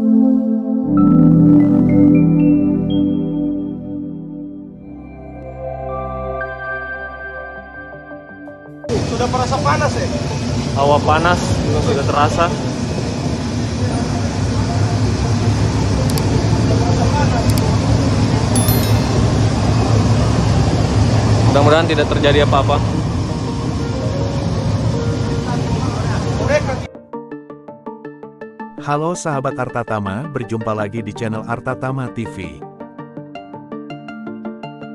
Sudah merasa panas ya? Hawa panas sudah terasa. Mudah-mudahan tidak terjadi apa-apa. Halo sahabat Artatama, berjumpa lagi di channel Artatama TV.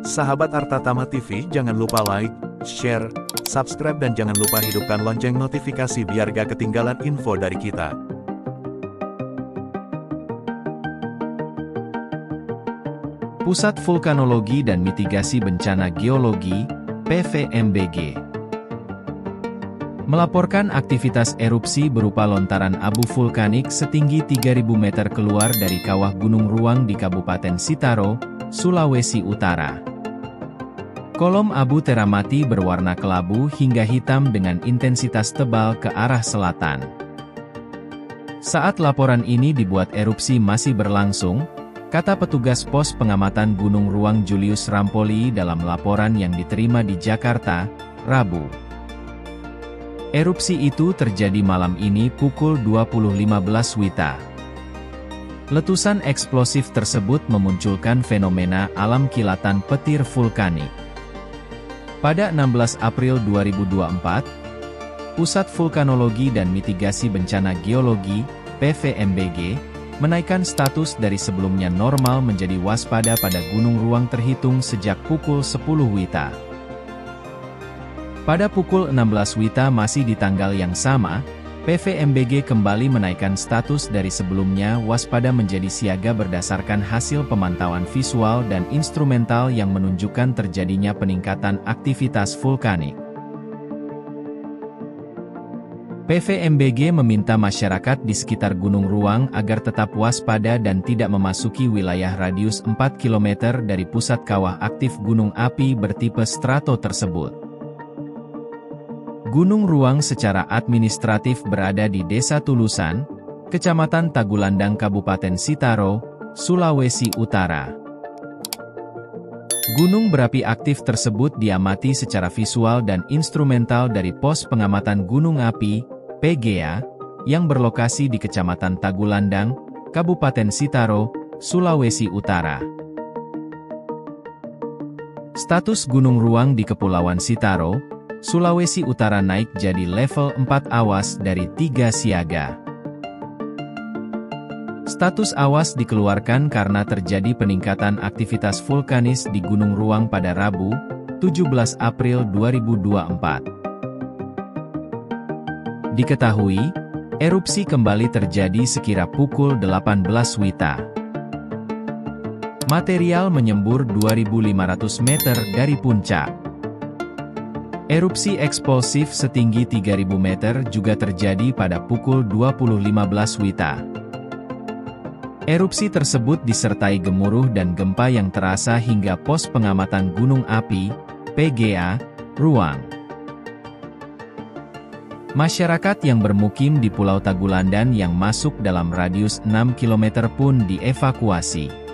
Sahabat Artatama TV, jangan lupa like, share, subscribe dan jangan lupa hidupkan lonceng notifikasi biar gak ketinggalan info dari kita. Pusat Vulkanologi dan Mitigasi Bencana Geologi, PVMBG, melaporkan aktivitas erupsi berupa lontaran abu vulkanik setinggi 3.000 meter keluar dari kawah Gunung Ruang di Kabupaten Sitaro, Sulawesi Utara. Kolom abu teramati berwarna kelabu hingga hitam dengan intensitas tebal ke arah selatan. Saat laporan ini dibuat erupsi masih berlangsung, kata petugas pos pengamatan Gunung Ruang Julius Rampoli dalam laporan yang diterima di Jakarta, Rabu. Erupsi itu terjadi malam ini pukul 20.15 WITA. Letusan eksplosif tersebut memunculkan fenomena alam kilatan petir vulkanik. Pada 16 April 2024, Pusat Vulkanologi dan Mitigasi Bencana Geologi, PVMBG, menaikkan status dari sebelumnya normal menjadi waspada pada Gunung Ruang terhitung sejak pukul 10 WITA. Pada pukul 16 WITA masih di tanggal yang sama, PVMBG kembali menaikkan status dari sebelumnya waspada menjadi siaga berdasarkan hasil pemantauan visual dan instrumental yang menunjukkan terjadinya peningkatan aktivitas vulkanik. PVMBG meminta masyarakat di sekitar Gunung Ruang agar tetap waspada dan tidak memasuki wilayah radius 4 km dari pusat kawah aktif gunung api bertipe strato tersebut. Gunung Ruang secara administratif berada di Desa Tulusan, Kecamatan Tagulandang Kabupaten Sitaro, Sulawesi Utara. Gunung berapi aktif tersebut diamati secara visual dan instrumental dari Pos Pengamatan Gunung Api, PGA, yang berlokasi di Kecamatan Tagulandang, Kabupaten Sitaro, Sulawesi Utara. Status Gunung Ruang di Kepulauan Sitaro, Sulawesi Utara naik jadi level 4 awas dari 3 siaga. Status awas dikeluarkan karena terjadi peningkatan aktivitas vulkanis di Gunung Ruang pada Rabu, 17 April 2024. Diketahui, erupsi kembali terjadi sekira pukul 18 WITA. Material menyembur 2.500 meter dari puncak. Erupsi eksplosif setinggi 3.000 meter juga terjadi pada pukul 20.15 WITA. Erupsi tersebut disertai gemuruh dan gempa yang terasa hingga Pos Pengamatan Gunung Api, PGA, Ruang. Masyarakat yang bermukim di Pulau Tagulandang yang masuk dalam radius 6 km pun dievakuasi.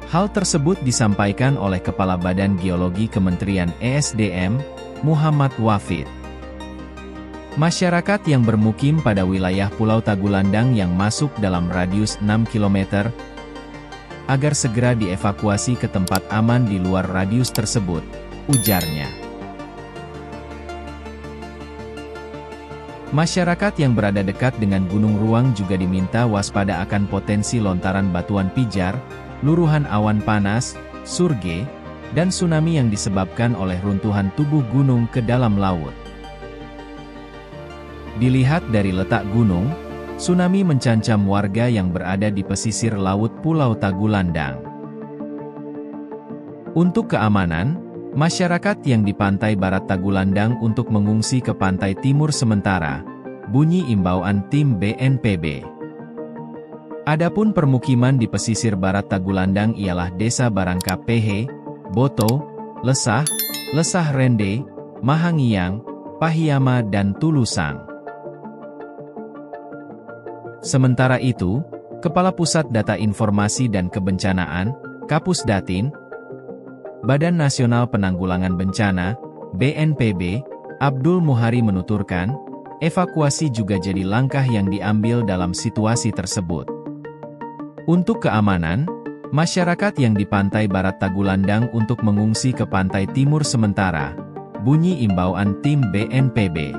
Hal tersebut disampaikan oleh Kepala Badan Geologi Kementerian ESDM, Muhammad Wafid. Masyarakat yang bermukim pada wilayah Pulau Tagulandang yang masuk dalam radius 6 km, agar segera dievakuasi ke tempat aman di luar radius tersebut, ujarnya. Masyarakat yang berada dekat dengan Gunung Ruang juga diminta waspada akan potensi lontaran batuan pijar, luruhan awan panas, surge, dan tsunami yang disebabkan oleh runtuhan tubuh gunung ke dalam laut. Dilihat dari letak gunung, tsunami mencancam warga yang berada di pesisir laut Pulau Tagulandang. Untuk keamanan, masyarakat yang di pantai barat Tagulandang untuk mengungsi ke pantai timur sementara, bunyi imbauan tim BNPB. Adapun permukiman di pesisir barat Tagulandang ialah Desa Barangka Pehe, Boto, Lesah, Lesah Rende, Mahangiang, Pahiyama dan Tulusang. Sementara itu, Kepala Pusat Data Informasi dan Kebencanaan, Kapusdatin, Badan Nasional Penanggulangan Bencana, BNPB, Abdul Muhari menuturkan, evakuasi juga jadi langkah yang diambil dalam situasi tersebut. Untuk keamanan, masyarakat yang di pantai barat Tagulandang untuk mengungsi ke pantai timur sementara, bunyi imbauan tim BNPB.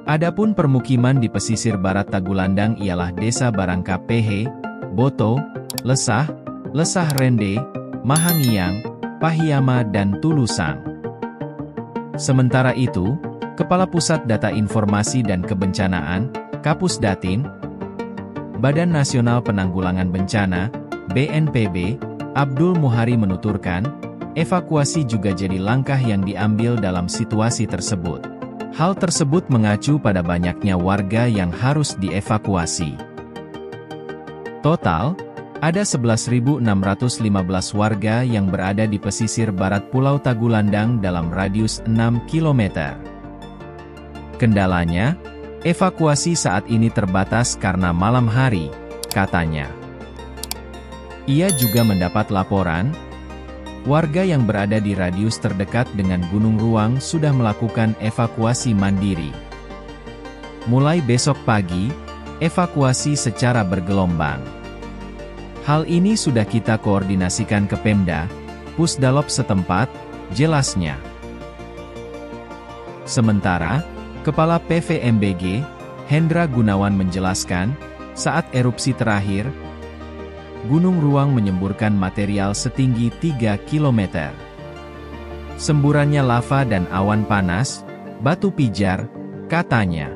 Adapun permukiman di pesisir barat Tagulandang ialah Desa Barangka PH, Boto, Lesah, Lesah Rende, Mahangiang, Pahiyama dan Tulusang. Sementara itu, Kepala Pusat Data Informasi dan Kebencanaan, Kapusdatin, Badan Nasional Penanggulangan Bencana, BNPB, Abdul Muhari menuturkan, evakuasi juga jadi langkah yang diambil dalam situasi tersebut. Hal tersebut mengacu pada banyaknya warga yang harus dievakuasi. Total, ada 11.615 warga yang berada di pesisir barat Pulau Tagulandang dalam radius 6 km. Kendalanya, evakuasi saat ini terbatas karena malam hari, katanya. Ia juga mendapat laporan, warga yang berada di radius terdekat dengan Gunung Ruang sudah melakukan evakuasi mandiri. Mulai besok pagi, evakuasi secara bergelombang. Hal ini sudah kita koordinasikan ke Pemda, Pusdalop setempat, jelasnya. Sementara, Kepala PVMBG, Hendra Gunawan menjelaskan, saat erupsi terakhir, Gunung Ruang menyemburkan material setinggi 3 km. Semburannya lava dan awan panas, batu pijar, katanya.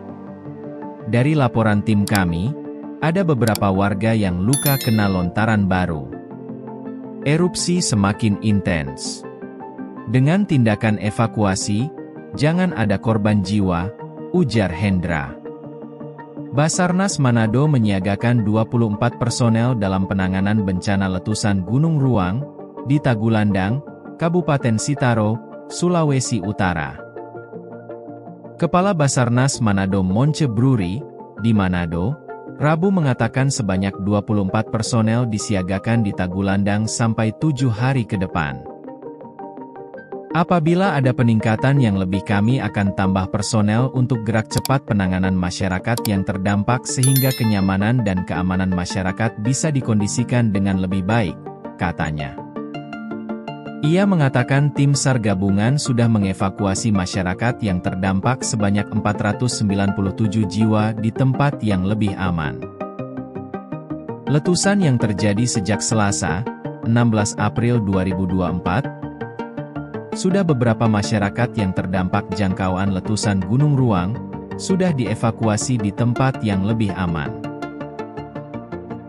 Dari laporan tim kami, ada beberapa warga yang luka kena lontaran baru. Erupsi semakin intens. Dengan tindakan evakuasi, jangan ada korban jiwa, ujar Hendra. Basarnas Manado menyiagakan 24 personel dalam penanganan bencana letusan Gunung Ruang, di Tagulandang, Kabupaten Sitaro, Sulawesi Utara. Kepala Basarnas Manado Monce Bruri, di Manado, Rabu mengatakan sebanyak 24 personel disiagakan di Tagulandang sampai 7 hari ke depan. Apabila ada peningkatan yang lebih kami akan tambah personel untuk gerak cepat penanganan masyarakat yang terdampak sehingga kenyamanan dan keamanan masyarakat bisa dikondisikan dengan lebih baik, katanya. Ia mengatakan tim SAR gabungan sudah mengevakuasi masyarakat yang terdampak sebanyak 497 jiwa di tempat yang lebih aman. Letusan yang terjadi sejak Selasa, 16 April 2024, sudah beberapa masyarakat yang terdampak jangkauan letusan Gunung Ruang, sudah dievakuasi di tempat yang lebih aman.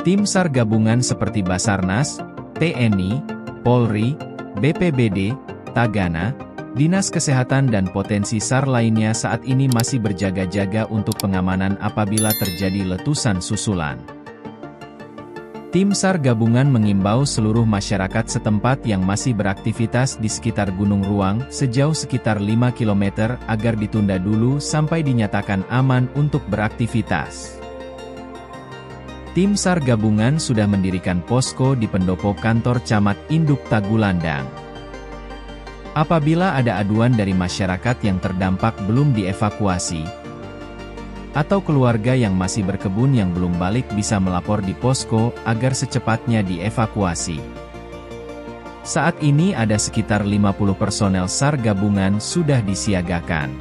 Tim SAR gabungan seperti Basarnas, TNI, Polri, BPBD, Tagana, Dinas Kesehatan dan potensi SAR lainnya saat ini masih berjaga-jaga untuk pengamanan apabila terjadi letusan susulan. Tim SAR gabungan mengimbau seluruh masyarakat setempat yang masih beraktivitas di sekitar Gunung Ruang sejauh sekitar 5 km agar ditunda dulu sampai dinyatakan aman untuk beraktivitas. Tim SAR gabungan sudah mendirikan posko di pendopo kantor Camat Induk Tagulandang. Apabila ada aduan dari masyarakat yang terdampak belum dievakuasi, atau keluarga yang masih berkebun yang belum balik bisa melapor di posko agar secepatnya dievakuasi. Saat ini ada sekitar 50 personel SAR gabungan sudah disiagakan.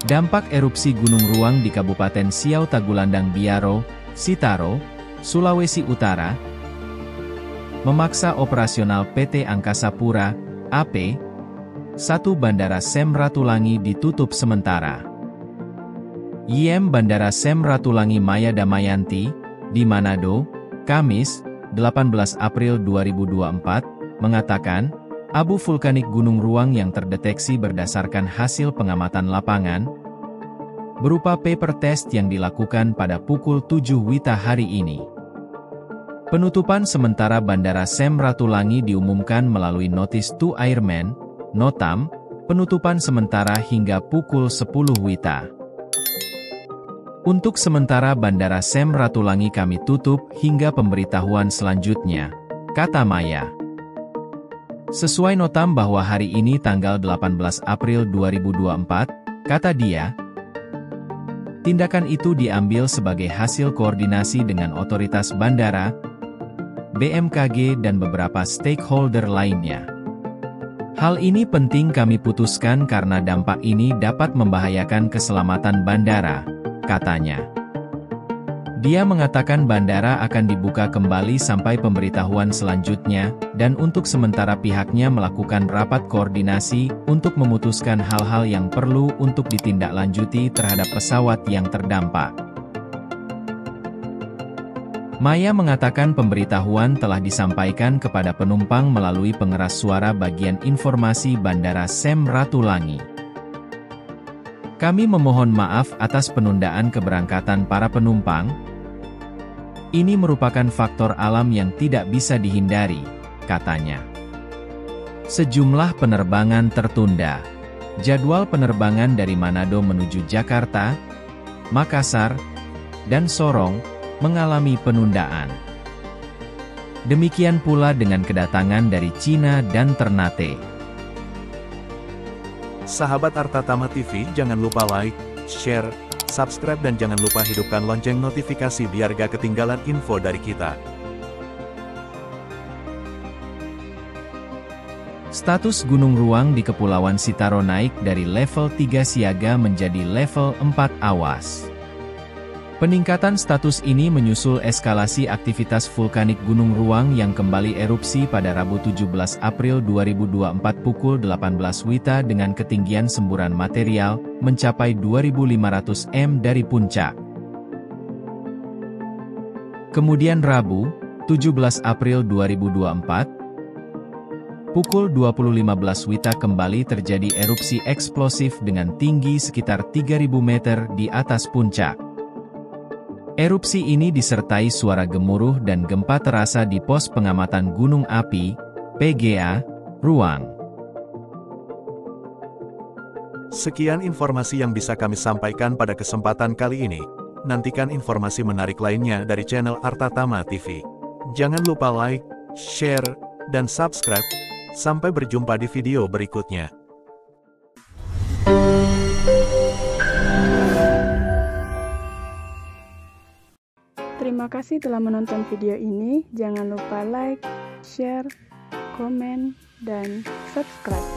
Dampak erupsi Gunung Ruang di Kabupaten Siau Tagulandang Biaro, Sitaro, Sulawesi Utara, memaksa operasional PT Angkasa Pura, AP, 1 Bandara Sem Ratulangi ditutup sementara. YM Bandara Sem Ratulangi Maya Damayanti, di Manado, Kamis, 18 April 2024, mengatakan, abu vulkanik Gunung Ruang yang terdeteksi berdasarkan hasil pengamatan lapangan, berupa paper test yang dilakukan pada pukul 7 WITA hari ini. Penutupan sementara Bandara Sem Ratulangi diumumkan melalui Notice to Airmen, NOTAM, penutupan sementara hingga pukul 10 WITA. Untuk sementara Bandara Sam Ratulangi kami tutup hingga pemberitahuan selanjutnya, kata Maya. Sesuai notam bahwa hari ini tanggal 18 April 2024, kata dia, tindakan itu diambil sebagai hasil koordinasi dengan otoritas bandara, BMKG dan beberapa stakeholder lainnya. Hal ini penting kami putuskan karena dampak ini dapat membahayakan keselamatan bandara, katanya. Dia mengatakan bandara akan dibuka kembali sampai pemberitahuan selanjutnya, dan untuk sementara pihaknya melakukan rapat koordinasi untuk memutuskan hal-hal yang perlu untuk ditindaklanjuti terhadap pesawat yang terdampak. Maya mengatakan pemberitahuan telah disampaikan kepada penumpang melalui pengeras suara bagian informasi Bandara Sam Ratulangi. Kami memohon maaf atas penundaan keberangkatan para penumpang. Ini merupakan faktor alam yang tidak bisa dihindari, katanya. Sejumlah penerbangan tertunda. Jadwal penerbangan dari Manado menuju Jakarta, Makassar, dan Sorong mengalami penundaan. Demikian pula dengan kedatangan dari Cina dan Ternate. Sahabat Artatama TV, jangan lupa like, share, subscribe dan jangan lupa hidupkan lonceng notifikasi biar gak ketinggalan info dari kita. Status Gunung Ruang di Kepulauan Sitaro naik dari level 3 siaga menjadi level 4 awas. Peningkatan status ini menyusul eskalasi aktivitas vulkanik Gunung Ruang yang kembali erupsi pada Rabu 17 April 2024 pukul 18 WITA dengan ketinggian semburan material mencapai 2.500 m dari puncak. Kemudian Rabu, 17 April 2024, pukul 20.15 WITA kembali terjadi erupsi eksplosif dengan tinggi sekitar 3.000 meter di atas puncak. Erupsi ini disertai suara gemuruh dan gempa terasa di Pos Pengamatan Gunung Api, PGA, Ruang. Sekian informasi yang bisa kami sampaikan pada kesempatan kali ini. Nantikan informasi menarik lainnya dari channel Artatama TV. Jangan lupa like, share, dan subscribe. Sampai berjumpa di video berikutnya. Terima kasih telah menonton video ini. Jangan lupa like, share, komen, dan subscribe.